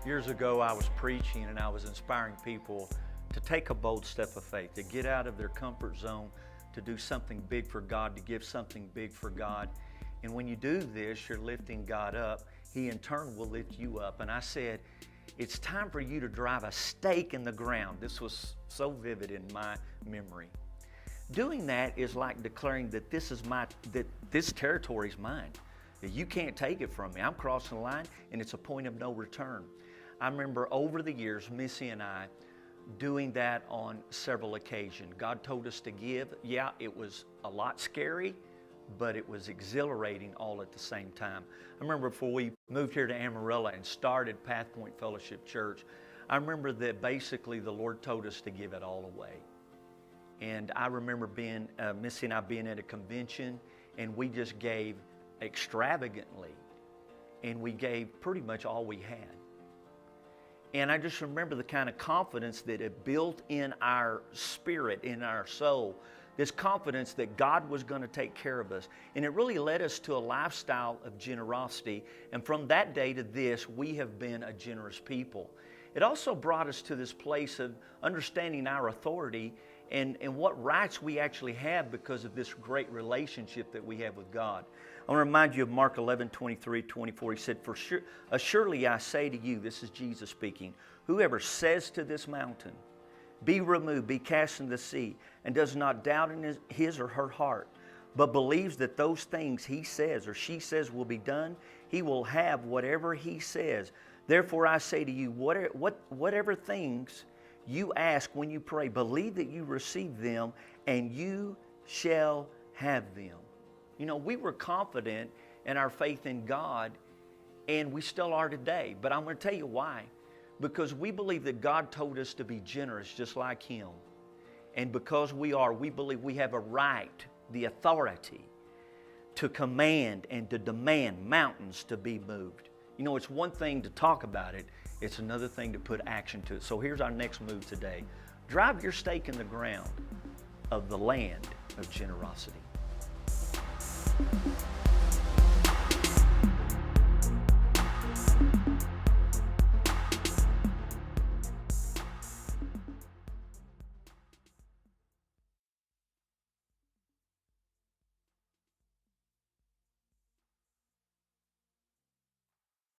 Years ago, I was preaching and I was inspiring people to take a bold step of faith, to get out of their comfort zone, to do something big for God, to give something big for God. And when you do this, you're lifting God up. He in turn will lift you up. And I said, it's time for you to drive a stake in the ground. This was so vivid in my memory. Doing that is like declaring that this territory is mine. That you can't take it from me. I'm crossing the line and it's a point of no return. I remember over the years, Missy and I doing that on several occasions. God told us to give. Yeah, it was a lot scary, but it was exhilarating all at the same time. I remember before we moved here to Amarillo and started Path Point Fellowship Church, I remember that basically the Lord told us to give it all away. And I remember Missy and I being at a convention, and we just gave extravagantly, and we gave pretty much all we had. And I just remember the kind of confidence that it built in our spirit, in our soul, this confidence that God was going to take care of us. And it really led us to a lifestyle of generosity. And from that day to this, we have been a generous people. It also brought us to this place of understanding our authority and what rights we actually have because of this great relationship that we have with God. I want to remind you of Mark 11:23-24. He said, "For sure, surely I say to you," this is Jesus speaking, "whoever says to this mountain, be removed, be cast into the sea, and does not doubt in his or her heart, but believes that those things he says or she says will be done, he will have whatever he says. Therefore I say to you, whatever things you ask when you pray, believe that you receive them, and you shall have them." You know, we were confident in our faith in God, and we still are today. But I'm going to tell you why. Because we believe that God told us to be generous just like Him. And because we believe we have a right, the authority, to command and to demand mountains to be moved. You know, it's one thing to talk about it, it's another thing to put action to it. So here's our next move today. Drive your stake in the ground of the land of generosity.